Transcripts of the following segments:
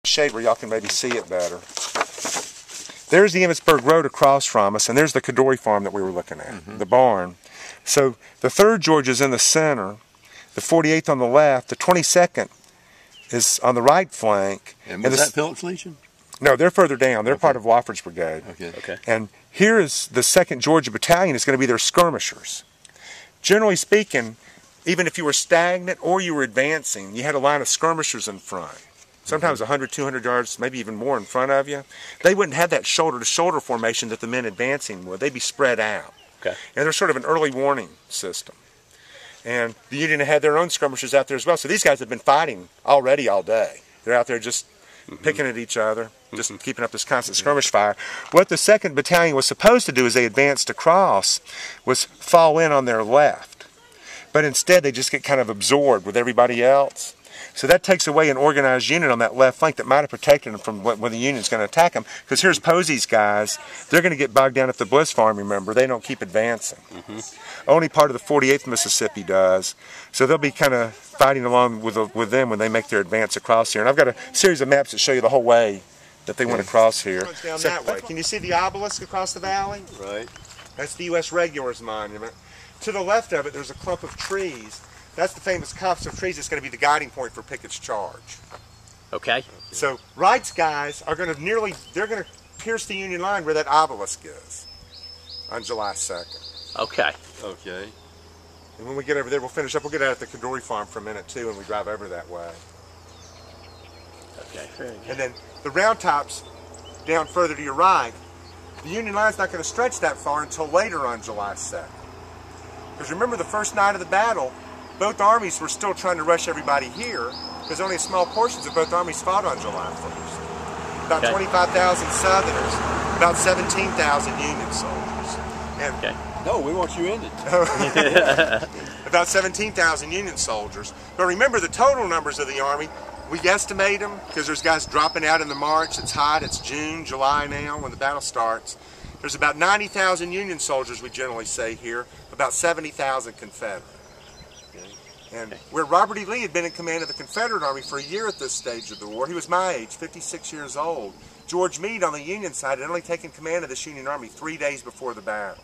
Shade where y'all can maybe see it better. There's the Emmitsburg Road across from us, and there's the Cadore farm that we were looking at, the barn. So the 3rd Georgia's in the center, the 48th on the left, the 22nd is on the right flank. And was that Phillips Legion? No, they're further down. They're part of Wofford's Brigade. Okay. And here is the 2nd Georgia Battalion is going to be their skirmishers. Generally speaking, even if you were stagnant or you were advancing, you had a line of skirmishers in front. Sometimes 100, 200 yards, maybe even more in front of you. They wouldn't have that shoulder-to-shoulder formation that the men advancing would. They'd be spread out. Okay. And they're sort of an early warning system. And the Union had their own skirmishers out there as well. So these guys have been fighting already all day. They're out there just picking at each other, just keeping up this constant skirmish fire. What the 2nd Battalion was supposed to do as they advanced across was fall in on their left. But instead they just get kind of absorbed with everybody else. So that takes away an organized unit on that left flank that might have protected them from when the Union's going to attack them. Because here's Posey's guys. They're going to get bogged down at the Bliss farm, remember. They don't keep advancing. Only part of the 48th Mississippi does. So they'll be kind of fighting along with them when they make their advance across here. And I've got a series of maps that show you the whole way that they went across here. Down that way. Can you see the obelisk across the valley? Right. That's the U.S. Regulars Monument. To the left of it, there's a clump of trees. That's the famous copse of trees that's going to be the guiding point for Pickett's charge. Okay. So Wright's guys are going to they're going to pierce the Union line where that obelisk is on July 2nd. Okay. Okay. And when we get over there, we'll finish up. We'll get out at the Cadore farm for a minute too, and we drive over that way. Okay. Very good. And then the round tops down further to your right, the Union line's not going to stretch that far until later on July 2nd. Because remember, the first night of the battle, both armies were still trying to rush everybody here because only small portions of both armies fought on July 1st. About 25,000 Southerners, about 17,000 Union soldiers. And no, we want you in it. about 17,000 Union soldiers. But remember the total numbers of the Army, we estimate them because there's guys dropping out in the March. It's hot, it's June, July now when the battle starts. There's about 90,000 Union soldiers, we generally say here, about 70,000 Confederate. And where Robert E. Lee had been in command of the Confederate Army for a year at this stage of the war, he was my age, 56 years old. George Meade on the Union side had only taken command of this Union Army 3 days before the battle.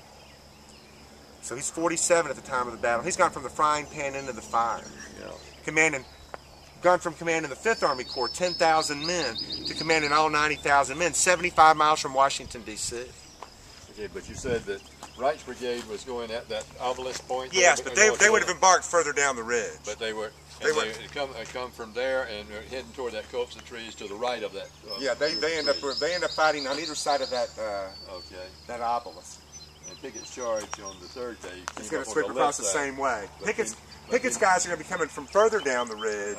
So he's 47 at the time of the battle. He's gone from the frying pan into the fire. Gone from commanding the 5th Army Corps, 10,000 men, to commanding all 90,000 men, 75 miles from Washington, D.C. Okay, but you said that Wright's brigade was going at that obelisk point? Yes, but they would have embarked further down the ridge. But they come from there and heading toward that copse of trees to the right of that. Yeah, they end up fighting on either side of that that obelisk. And Pickett's charge on the 3rd day. He's going to sweep across the same way. Pickett's guys are going to be coming from further down the ridge,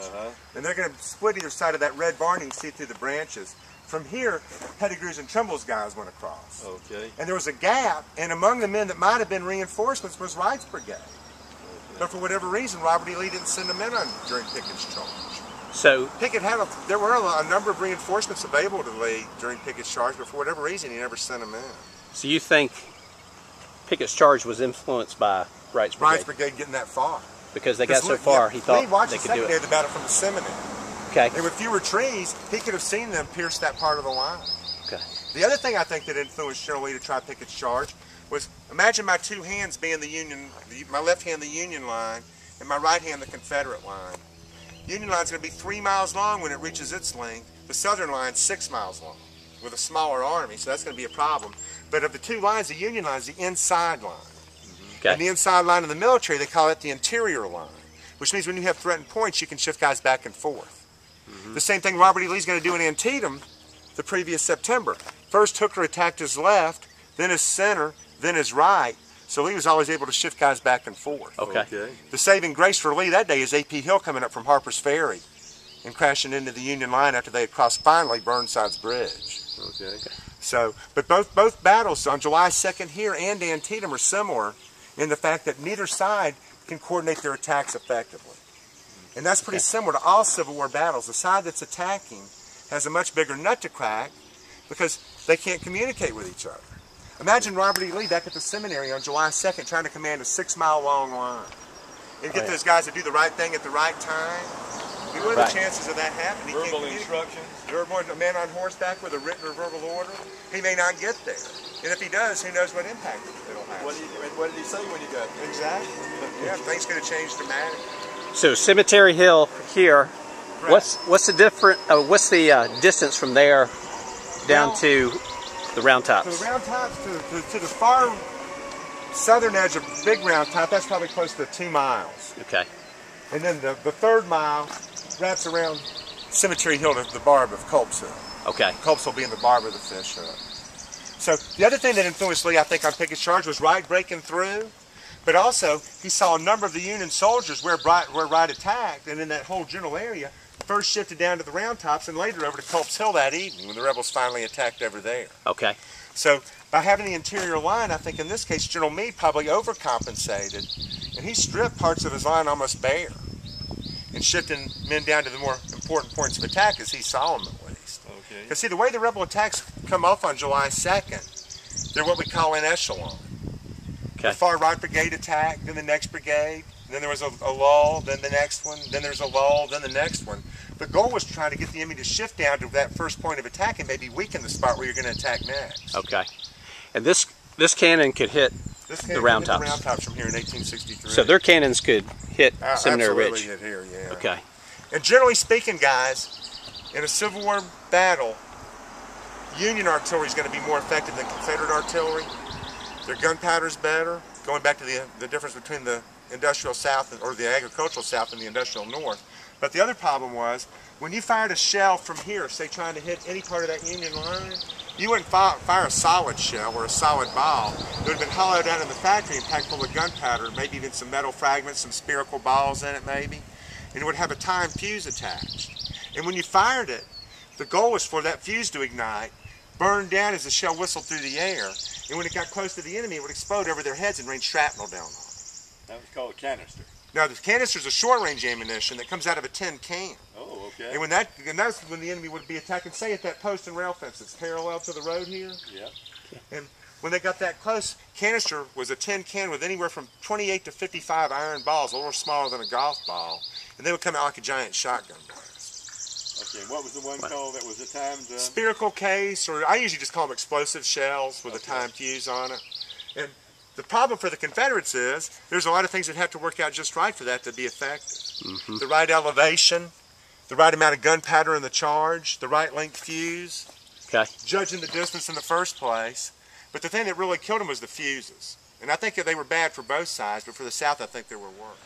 and they're going to split either side of that red barn. You can see through the branches. From here, Pettigrew's and Trimble's guys went across. Okay. And there was a gap, and among the men that might have been reinforcements was Wright's brigade. But for whatever reason, Robert E. Lee didn't send them in during Pickett's charge. So Pickett there were a number of reinforcements available to Lee during Pickett's charge, but for whatever reason, he never sent them in. So you think Pickett's charge was influenced by Wright's brigade? Wright's brigade getting that far. Because they got so far, he thought they could do it. Lee watched the battle from the seminary. Okay. And with fewer trees, he could have seen them pierce that part of the line. Okay. The other thing I think that influenced General Lee to try Pickett's charge was, imagine my two hands being the Union, my left hand the Union line, and my right hand the Confederate line. The Union line's going to be 3 miles long when it reaches its length. The Southern line's 6 miles long with a smaller army, so that's going to be a problem. But of the two lines, the Union line is the inside line. Okay. And the inside line in the military, they call it the interior line, which means when you have threatened points, you can shift guys back and forth. The same thing Robert E. Lee's going to do in Antietam the previous September. First, Hooker attacked his left, then his center, then his right. So Lee was always able to shift guys back and forth. Okay. The saving grace for Lee that day is A.P. Hill coming up from Harper's Ferry and crashing into the Union line after they had crossed finally Burnside's bridge. Okay. So, but both battles on July 2nd here and Antietam are similar in the fact that neither side can coordinate their attacks effectively. And that's pretty similar to all Civil War battles. The side that's attacking has a much bigger nut to crack because they can't communicate with each other. Imagine Robert E. Lee back at the seminary on July 2nd trying to command a 6-mile long line. And get those guys to do the right thing at the right time. We what are the chances of that happening? Verbal instructions. Or a man on horseback with a written or verbal order, he may not get there. And if he does, who knows what impact it'll have. What did he say when he got there? Exactly. Yeah, things could have changed dramatically. So Cemetery Hill here, Right. what's the distance from there down to the Round So Tops? the Round Tops to the far southern edge of Big Round Top, that's probably close to 2 miles. Okay. And then the 3rd mile wraps around Cemetery Hill to the barb of Culp's Hill. Okay. Culp's Hill being the barb of the fish hook. So the other thing that influenced Lee, I think, on Pickett's charge was Wright breaking through, but also he saw a number of the Union soldiers where Wright attacked, and in that whole general area, first shifted down to the Round Tops and later over to Culp's Hill that evening when the rebels finally attacked over there. Okay. So by having the interior line, I think in this case General Meade probably overcompensated, and he stripped parts of his line almost bare, and shifting men down to the more important points of attack as he saw them at least. Okay. Because see, the way the rebel attacks come off on July 2nd, they're what we call in echelon. Okay. The far right brigade attacked, then the next brigade, then there was a lull, then the next one, then there's a lull, then the next one. The goal was trying to get the enemy to shift down to that first point of attack and maybe weaken the spot where you're going to attack next. Okay. And this cannon could hit the Round Tops. The Round Tops from here in 1863. So their cannons could hit Seminary Ridge. Absolutely hit here, yeah. Okay. And generally speaking, guys, in a Civil War battle, Union artillery is going to be more effective than Confederate artillery. Their gunpowder's better, going back to the difference between the industrial South or the agricultural South and the industrial North. But the other problem was, when you fired a shell from here, say trying to hit any part of that Union line, you wouldn't fire a solid shell or a solid ball. It would have been hollowed out in the factory and packed full of gunpowder, maybe even some metal fragments, some spherical balls in it maybe, and it would have a timed fuse attached. And when you fired it, the goal was for that fuse to ignite, burn down as the shell whistled through the air, and when it got close to the enemy, it would explode over their heads and rain shrapnel down on them. That was called a canister. Now, the canister is a short-range ammunition that comes out of a tin can. Oh, okay. And that's when the enemy would be attacking, say, at that post and rail fence that's parallel to the road here. Yeah. And when they got that close, canister was a tin can with anywhere from 28 to 55 iron balls, a little smaller than a golf ball, and they would come out like a giant shotgun blast. Okay, what was the one called that was a timed? Spherical case, or I usually just call them explosive shells with a timed fuse on it. And the problem for the Confederates is there's a lot of things that have to work out just right for that to be effective. Mm-hmm. The right elevation, the right amount of gunpowder in the charge, the right length fuse, judging the distance in the first place. But the thing that really killed them was the fuses. And I think that they were bad for both sides, but for the South I think they were worse.